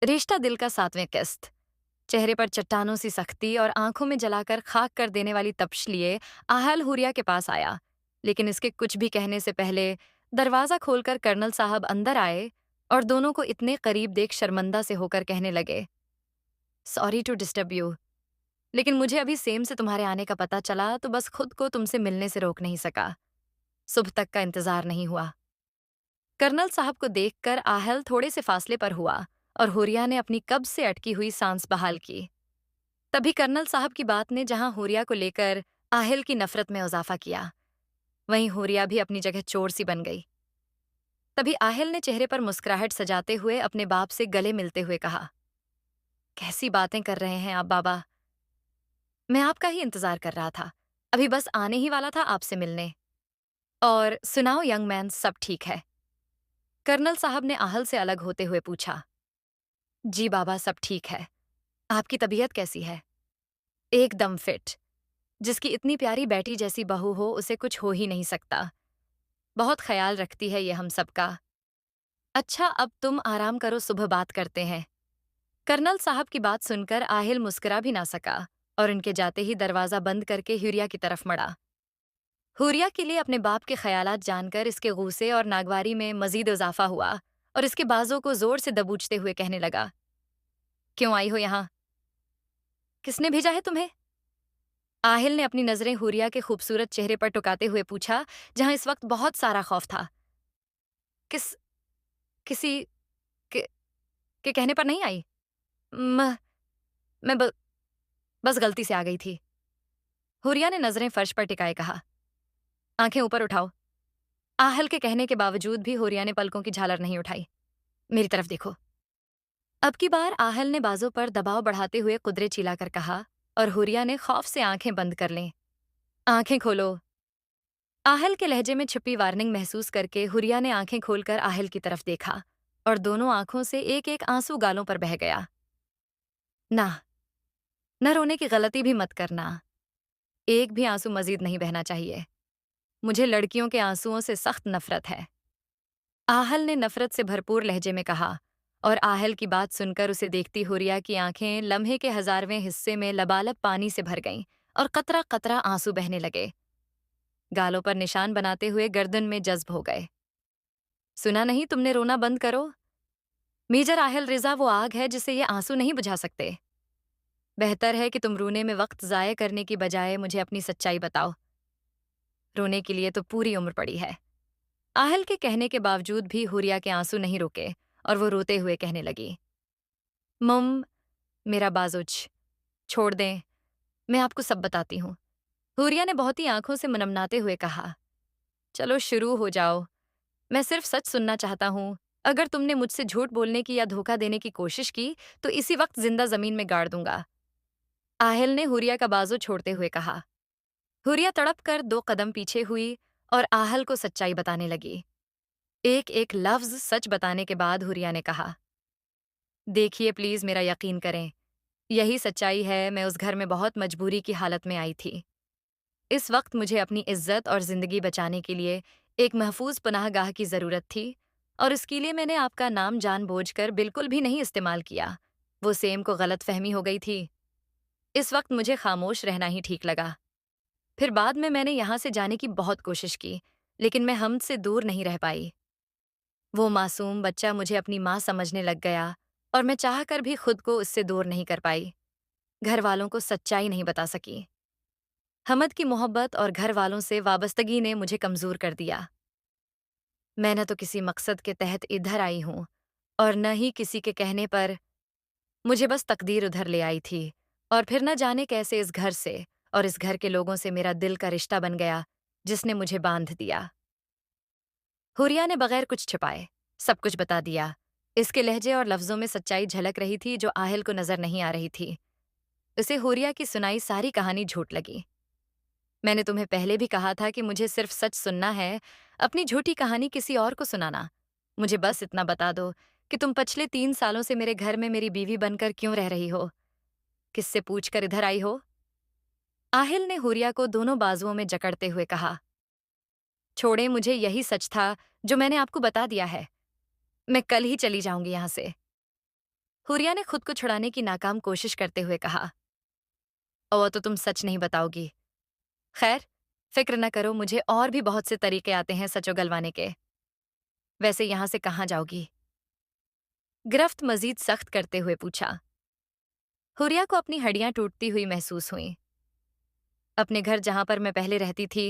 रिश्ता दिल का 7वें किस्त। चेहरे पर चट्टानों सी सख्ती और आंखों में जलाकर खाक कर देने वाली तपश लिए आहल हुरिया के पास आया। लेकिन इसके कुछ भी कहने से पहले दरवाजा खोलकर कर्नल साहब अंदर आए और दोनों को इतने करीब देख शर्मिंदा से होकर कहने लगे, सॉरी टू डिस्टर्ब यू, लेकिन मुझे अभी सेम से तुम्हारे आने का पता चला तो बस खुद को तुमसे मिलने से रोक नहीं सका। सुबह तक का इंतजार नहीं हुआ। कर्नल साहब को देखकर आहल थोड़े से फासले पर हुआ और हुरिया ने अपनी कब्ज से अटकी हुई सांस बहाल की। तभी कर्नल साहब की बात ने जहां हुरिया को लेकर आहिल की नफरत में इजाफा किया, वहीं हुरिया भी अपनी जगह चोर सी बन गई। तभी आहिल ने चेहरे पर मुस्कुराहट सजाते हुए अपने बाप से गले मिलते हुए कहा, कैसी बातें कर रहे हैं आप बाबा, मैं आपका ही इंतजार कर रहा था, अभी बस आने ही वाला था आपसे मिलने। और सुनाओ यंग मैन, सब ठीक है? कर्नल साहब ने आहल से अलग होते हुए पूछा। जी बाबा, सब ठीक है। आपकी तबीयत कैसी है? एकदम फिट। जिसकी इतनी प्यारी बेटी जैसी बहू हो उसे कुछ हो ही नहीं सकता। बहुत ख्याल रखती है ये हम सबका। अच्छा, अब तुम आराम करो, सुबह बात करते हैं। कर्नल साहब की बात सुनकर आहिल मुस्कुरा भी ना सका और उनके जाते ही दरवाजा बंद करके हुरिया की तरफ मड़ा। हुरिया के लिए अपने बाप के ख्यालात जानकर इसके गुस्से और नागवारी में मजीद इजाफा हुआ और इसके बाजों को जोर से दबूचते हुए कहने लगा, क्यों आई हो यहाँ? किसने भेजा है तुम्हें? आहिल ने अपनी नजरें हुरिया के खूबसूरत चेहरे पर टुकाते हुए पूछा, जहां इस वक्त बहुत सारा खौफ था। किस किसी के, के कहने पर नहीं आई। म, मैं बस गलती से आ गई थी। हुरिया ने नजरें फर्श पर टिकाए कहा, आंखें ऊपर उठाओ। आहल के कहने के बावजूद भी हुरिया ने पलकों की झालर नहीं उठाई। मेरी तरफ देखो। अब की बार आहल ने बाजों पर दबाव बढ़ाते हुए कुदरे चिल्लाकर कहा और हुरिया ने खौफ से आंखें बंद कर लें। आंखें खोलो। आहल के लहजे में छुपी वार्निंग महसूस करके हुरिया ने आंखें खोलकर आहल की तरफ देखा और दोनों आंखों से एक एक आंसू गालों पर बह गया। ना, न रोने की गलती भी मत करना। एक भी आंसू मजीद नहीं बहना चाहिए। मुझे लड़कियों के आंसुओं से सख्त नफरत है। आहल ने नफरत से भरपूर लहजे में कहा और आहल की बात सुनकर उसे देखती हुरिया की आंखें लम्हे के 1000वें हिस्से में लबालब पानी से भर गईं और कतरा कतरा आंसू बहने लगे। गालों पर निशान बनाते हुए गर्दन में जज्ब हो गए। सुना नहीं तुमने, रोना बंद करो। मेजर आहिल रिजा वो आग है जिसे ये आंसू नहीं बुझा सकते। बेहतर है कि तुम रोने में वक्त जाया करने की बजाय मुझे अपनी सच्चाई बताओ। रोने के लिए तो पूरी उम्र पड़ी है। आहल के कहने के बावजूद भी हुरिया के आंसू नहीं रुके और वो रोते हुए कहने लगी, मम, मेरा बाजुच, छोड़ दें, मैं आपको सब बताती हूँ। हुरिया ने बहुत ही आंखों से मनमनाते हुए कहा, चलो शुरू हो जाओ, मैं सिर्फ सच सुनना चाहता हूँ। अगर तुमने मुझसे झूठ बोलने की या धोखा देने की कोशिश की तो इसी वक्त जिंदा जमीन में गाड़ दूंगा। आहिल ने हुरिया का बाजू छोड़ते हुए कहा। हुरिया तड़प कर 2 कदम पीछे हुई और आहल को सच्चाई बताने लगी। एक एक लफ्ज सच बताने के बाद हुरिया ने कहा, देखिए प्लीज मेरा यकीन करें, यही सच्चाई है। मैं उस घर में बहुत मजबूरी की हालत में आई थी। इस वक्त मुझे अपनी इज्जत और जिंदगी बचाने के लिए एक महफूज पनाहगाह की जरूरत थी और इसके लिए मैंने आपका नाम जानबूझकर बिल्कुल भी नहीं इस्तेमाल किया। वो सेम को गलत फहमी हो गई थी। इस वक्त मुझे खामोश रहना ही ठीक लगा। फिर बाद में मैंने यहाँ से जाने की बहुत कोशिश की, लेकिन मैं हम से दूर नहीं रह पाई। वो मासूम बच्चा मुझे अपनी माँ समझने लग गया और मैं चाह कर भी खुद को उससे दूर नहीं कर पाई। घर वालों को सच्चाई नहीं बता सकी। हमद की मोहब्बत और घर वालों से वाबस्तगी ने मुझे कमजोर कर दिया। मैं न तो किसी मकसद के तहत इधर आई हूँ और न ही किसी के कहने पर। मुझे बस तकदीर उधर ले आई थी और फिर न जाने कैसे इस घर से और इस घर के लोगों से मेरा दिल का रिश्ता बन गया, जिसने मुझे बांध दिया। हुरिया ने बगैर कुछ छिपाए सब कुछ बता दिया। इसके लहजे और लफ्जों में सच्चाई झलक रही थी जो आहिल को नजर नहीं आ रही थी। उसे हुरिया की सुनाई सारी कहानी झूठ लगी। मैंने तुम्हें पहले भी कहा था कि मुझे सिर्फ सच सुनना है, अपनी झूठी कहानी किसी और को सुनाना। मुझे बस इतना बता दो कि तुम पिछले 3 सालों से मेरे घर में मेरी बीवी बनकर क्यों रह रही हो? किससे पूछकर इधर आई हो? आहिल ने हुरिया को दोनों बाजुओं में जकड़ते हुए कहा, छोड़े, मुझे यही सच था जो मैंने आपको बता दिया है। मैं कल ही चली जाऊंगी यहां से। हुरिया ने खुद को छुड़ाने की नाकाम कोशिश करते हुए कहा। ओ तो तुम सच नहीं बताओगी। खैर, फिक्र न करो, मुझे और भी बहुत से तरीके आते हैं सच उगलवाने के। वैसे यहां से कहाँ जाओगी? गिरफ्त मजीद सख्त करते हुए पूछा। हुरिया को अपनी हड्डियां टूटती हुई महसूस हुईं। अपने घर जहां पर मैं पहले रहती थी।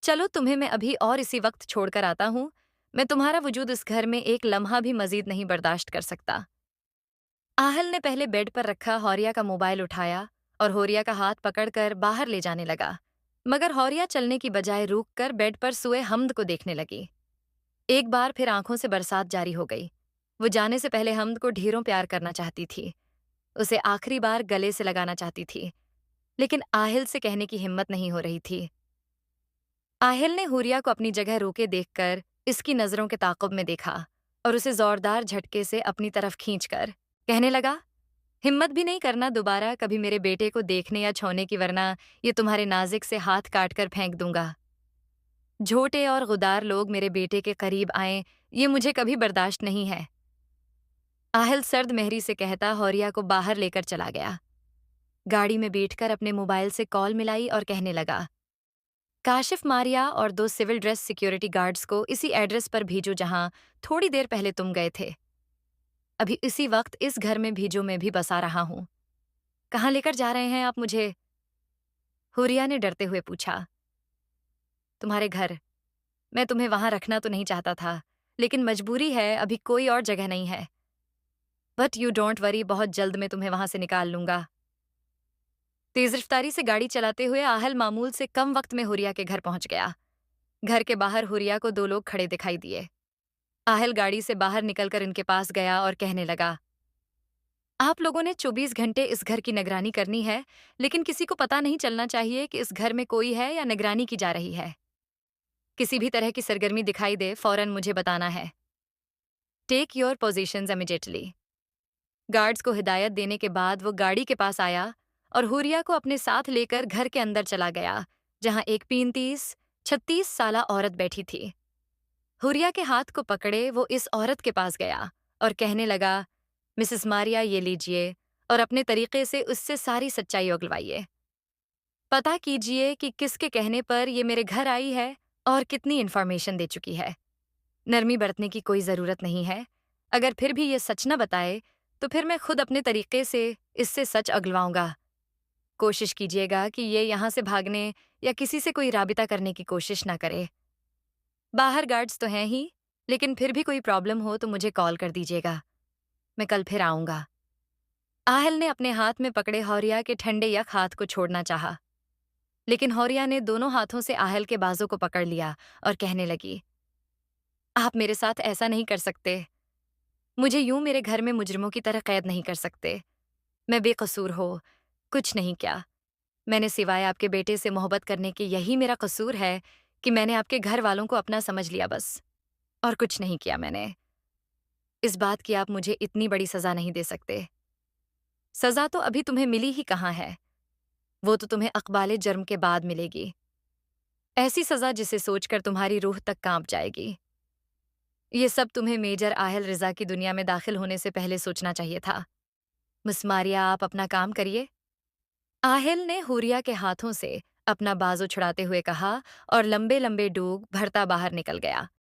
चलो तुम्हें मैं अभी और इसी वक्त छोड़कर आता हूं। मैं तुम्हारा वजूद इस घर में एक लम्हा भी मजीद नहीं बर्दाश्त कर सकता। आहल ने पहले बेड पर रखा हौरिया का मोबाइल उठाया और हौरिया का हाथ पकड़कर बाहर ले जाने लगा। मगर हौरिया चलने की बजाय रुककर बेड पर सोए हमद को देखने लगी। एक बार फिर आंखों से बरसात जारी हो गई। वो जाने से पहले हमद को ढेरों प्यार करना चाहती थी। उसे आखिरी बार गले से लगाना चाहती थी, लेकिन आहिल से कहने की हिम्मत नहीं हो रही थी। आहिल ने हुरिया को अपनी जगह रोके देखकर इसकी नजरों के ताक़ुब में देखा और उसे जोरदार झटके से अपनी तरफ खींचकर कहने लगा, हिम्मत भी नहीं करना दोबारा कभी मेरे बेटे को देखने या छूने की, वरना ये तुम्हारे नाजिक से हाथ काट कर फेंक दूंगा। झोटे और गुदार लोग मेरे बेटे के करीब आए, ये मुझे कभी बर्दाश्त नहीं है। आहिल सर्द मेहरी से कहता हौरिया को बाहर लेकर चला गया। गाड़ी में बैठकर अपने मोबाइल से कॉल मिलाई और कहने लगा, काशिफ, मारिया और 2 सिविल ड्रेस सिक्योरिटी गार्ड्स को इसी एड्रेस पर भेजो जहां थोड़ी देर पहले तुम गए थे। अभी इसी वक्त इस घर में भेजो, मैं भी बसा रहा हूं। कहाँ लेकर जा रहे हैं आप मुझे? हुरिया ने डरते हुए पूछा। तुम्हारे घर। मैं तुम्हें वहां रखना तो नहीं चाहता था, लेकिन मजबूरी है, अभी कोई और जगह नहीं है। बट यू डोंट वरी, बहुत जल्द मैं तुम्हें वहां से निकाल लूंगा। तेज रफ्तारी से गाड़ी चलाते हुए आहल मामूल से कम वक्त में हुरिया के घर पहुंच गया। घर के बाहर हुरिया को 2 लोग खड़े दिखाई दिए। आहल गाड़ी से बाहर निकलकर इनके पास गया और कहने लगा, आप लोगों ने 24 घंटे इस घर की निगरानी करनी है, लेकिन किसी को पता नहीं चलना चाहिए कि इस घर में कोई है या निगरानी की जा रही है। किसी भी तरह की सरगर्मी दिखाई दे, फौरन मुझे बताना है। Take your positions immediately. Guards को हिदायत देने के बाद वो गाड़ी के पास आया और हुरिया को अपने साथ लेकर घर के अंदर चला गया, जहां एक 35-36 साला औरत बैठी थी। हुरिया के हाथ को पकड़े वो इस औरत के पास गया और कहने लगा, मिसेस मारिया, ये लीजिए और अपने तरीके से उससे सारी सच्चाई उगलवाइए। पता कीजिए कि किसके कहने पर ये मेरे घर आई है और कितनी इन्फॉर्मेशन दे चुकी है। नरमी बरतने की कोई ज़रूरत नहीं है। अगर फिर भी ये सच न बताए, तो फिर मैं खुद अपने तरीके से इससे सच अगलवाऊंगा। कोशिश कीजिएगा कि ये यहाँ से भागने या किसी से कोई राबिता करने की कोशिश ना करे। बाहर गार्ड्स तो हैं ही, लेकिन फिर भी कोई प्रॉब्लम हो तो मुझे कॉल कर दीजिएगा। मैं कल फिर आऊंगा। आहल ने अपने हाथ में पकड़े हौरिया के ठंडे यख हाथ को छोड़ना चाहा, लेकिन हौरिया ने दोनों हाथों से आहल के बाजों को पकड़ लिया और कहने लगी, आप मेरे साथ ऐसा नहीं कर सकते। मुझे यूं मेरे घर में मुजरिमों की तरह कैद नहीं कर सकते। मैं बेकसूर हो, कुछ नहीं किया। मैंने सिवाय आपके बेटे से मोहब्बत करने के यही मेरा कसूर है कि मैंने आपके घर वालों को अपना समझ लिया बस, और कुछ नहीं किया मैंने। इस बात की आप मुझे इतनी बड़ी सजा नहीं दे सकते। सजा तो अभी तुम्हें मिली ही कहाँ है, वो तो तुम्हें अक़बाले जुर्म के बाद मिलेगी। ऐसी सजा जिसे सोचकर तुम्हारी रूह तक कांप जाएगी। ये सब तुम्हें मेजर आहिल रिजा की दुनिया में दाखिल होने से पहले सोचना चाहिए था। मिस मारिया, आप अपना काम करिए। आहिल ने हुरिया के हाथों से अपना बाजू छुड़ाते हुए कहा और लंबे लंबे डूब भरता बाहर निकल गया।